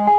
Alright,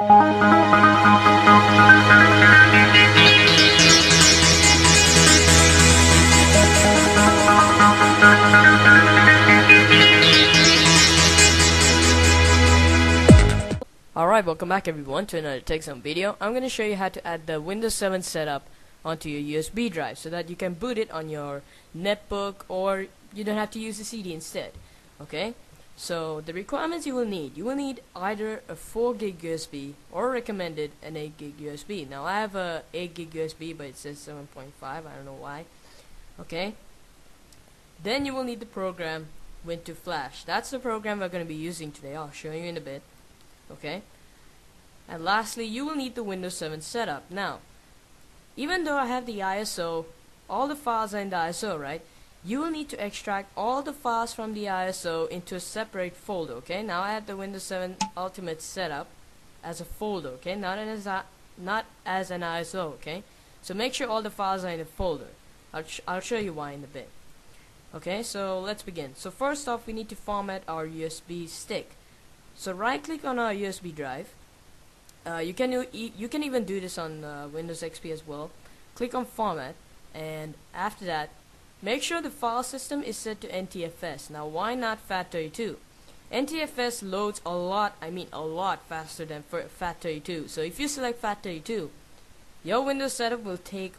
welcome back everyone to another TechZone video. I'm going to show you how to add the Windows 7 setup onto your USB drive so that you can boot it on your netbook, or you don't have to use the CD instead. Okay, so the requirements you will need either a 4 gig USB or recommended an 8 gig USB. Now I have a 8 gig USB, but it says 7.5, I don't know why. Okay, then you will need the program Win2Flash. That's the program we're going to be using today. I'll show you in a bit. Okay, and lastly you will need the Windows 7 setup. Now even though I have the ISO, all the files are in the ISO, right? You will need to extract all the files from the ISO into a separate folder. Okay, now I have the Windows 7 Ultimate setup as a folder, okay, not as an ISO. Okay, so make sure all the files are in a folder. I'll show you why in a bit. Okay, so let's begin. So first off, we need to format our USB stick. So right click on our USB drive. You can even do this on Windows XP as well. Click on format, and after that make sure the file system is set to NTFS. Now why not FAT32? NTFS loads a lot faster than FAT32. So if you select FAT32, your Windows setup will take,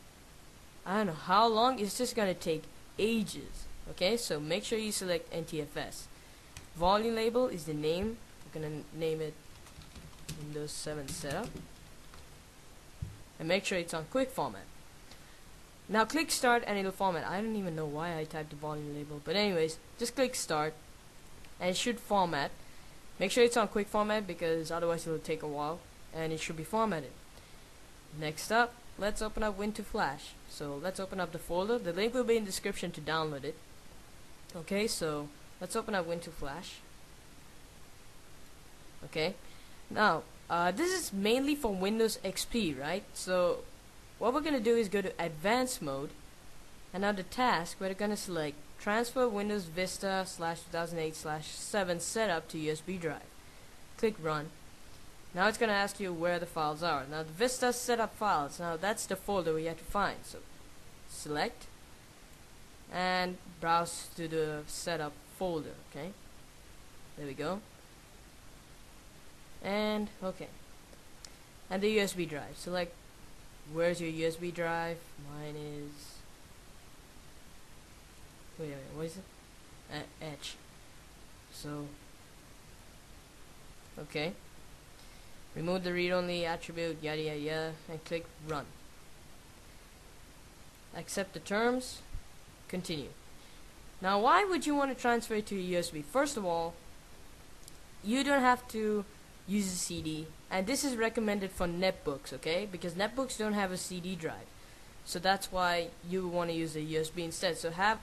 I don't know how long, it's just gonna take ages. Okay, so make sure you select NTFS. Volume label is the name. We're gonna name it Windows 7 setup, and make sure it's on quick format. Now click start and it'll format. I don't even know why I typed the volume label, but anyways, just click start and it should format. Make sure it's on quick format because otherwise it'll take a while, and it should be formatted. Next up, let's open up Win2Flash. So let's open up the folder. The link will be in the description to download it. Okay, so let's open up Win2Flash. Okay, now this is mainly for Windows XP, right? So what we're gonna do is go to advanced mode, and now the task, we're gonna select transfer Windows Vista /2008/7 setup to USB drive. Click run. Now it's gonna ask you where the files are. Now the Vista setup files, now that's the folder we have to find. So select and browse to the setup folder. Okay, there we go. And okay, and the USB drive, select where's your USB drive. Mine is, wait, what is it? Etch. So okay, remove the read-only attribute, yada yada yada, and click run. Accept the terms, continue. Now why would you want to transfer it to a USB? First of all, you don't have to use a CD, and this is recommended for netbooks, okay, because netbooks don't have a CD drive, so that's why you want to use a USB instead. So have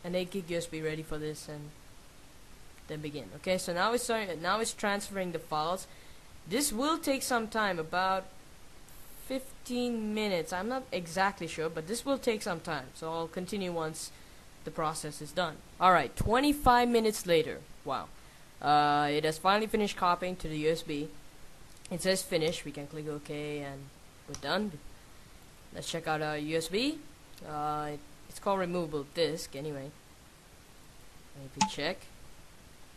an 8 gig USB ready for this, and then begin. Okay, so now it's transferring the files. This will take some time, about 15 minutes. I'm not exactly sure, but this will take some time, so I'll continue once the process is done. Alright, 25 minutes later. Wow. It has finally finished copying to the USB. It says finish. We can click OK and we're done. Let's check out our USB. It's called removable disk anyway. Maybe check.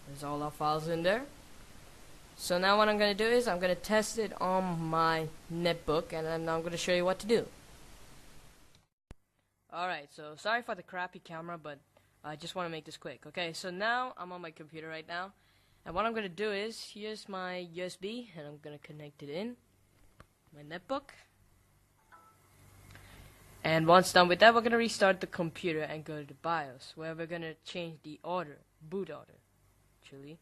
There's all our files in there. So now what I'm going to do is I'm going to test it on my netbook, and I'm now going to show you what to do. Alright, so sorry for the crappy camera, but I just want to make this quick. Okay, so now I'm on my computer right now. And what I'm going to do is, here's my USB, and I'm going to connect it in my netbook. And once done with that, we're going to restart the computer and go to the BIOS, where we're going to change the order, boot order, actually.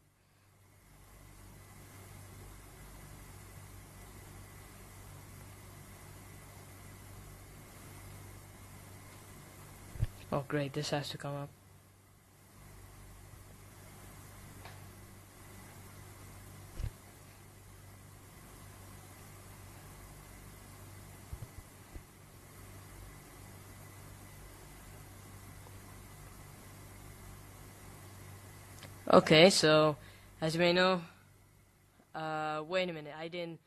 Oh great, this has to come up. Okay, so as you may know, wait a minute, I didn't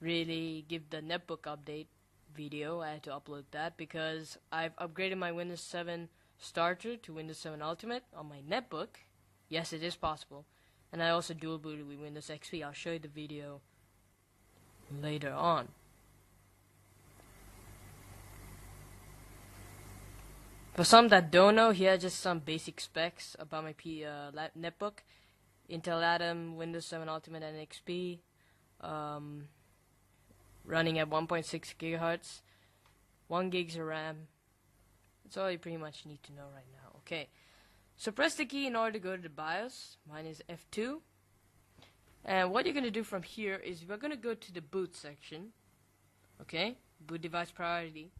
really give the netbook update video. I had to upload that because I've upgraded my Windows 7 starter to Windows 7 Ultimate on my netbook. Yes, it is possible. And I also dual booted with Windows XP. I'll show you the video later on. For some that don't know, here are just some basic specs about my netbook. Intel Atom, Windows 7 Ultimate and XP, running at 1.6 gigahertz, 1 gigs of RAM. That's all you pretty much need to know right now. Okay, so press the key in order to go to the BIOS. Mine is F2. And what you're going to do from here is we're going to go to the boot section. Okay, boot device priority.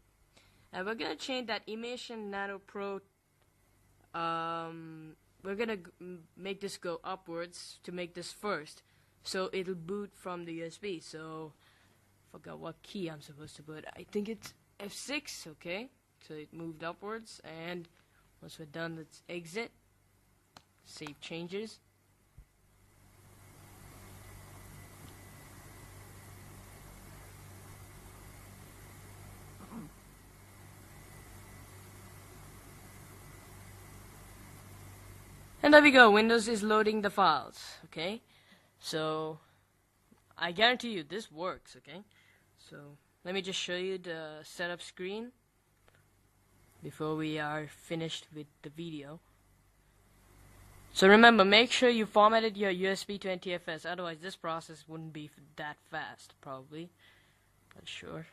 And we're going to change that Immersion Nano Pro. We're going to make this go upwards to make this first. So it'll boot from the USB. So, forgot what key I'm supposed to put. I think it's F6, okay? So it moved upwards. And once we're done, let's exit. Save changes. And there we go, Windows is loading the files, okay? So, I guarantee you this works, okay? So, let me just show you the setup screen before we are finished with the video. So remember, make sure you formatted your USB to NTFS, otherwise this process wouldn't be that fast, probably. Not sure.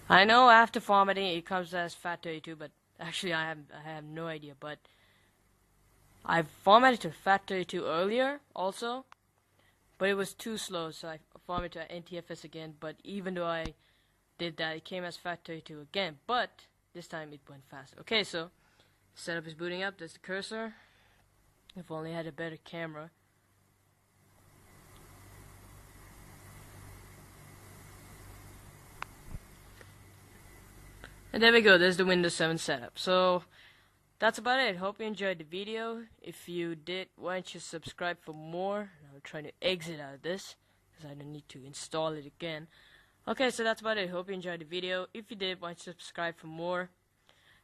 I know after formatting it comes as FAT32, but actually I have no idea, but I formatted to FAT32 earlier also, but it was too slow, so I formatted to NTFS again. But even though I did that, it came as FAT32 again, but this time it went fast. Okay, so setup is booting up. There's the cursor. If only I had a better camera. And there we go, there's the Windows 7 setup. So that's about it. Hope you enjoyed the video. If you did, why don't you subscribe for more? I'm trying to exit out of this because I don't need to install it again. Okay, so that's about it. Hope you enjoyed the video. If you did, why don't you subscribe for more?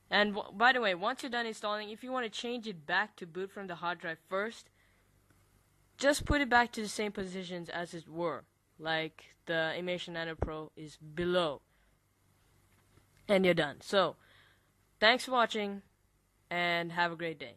And by the way, once you're done installing, if you want to change it back to boot from the hard drive first, just put it back to the same positions as it were. Like the Immersion Nano Pro is below. And you're done. So, thanks for watching. And have a great day.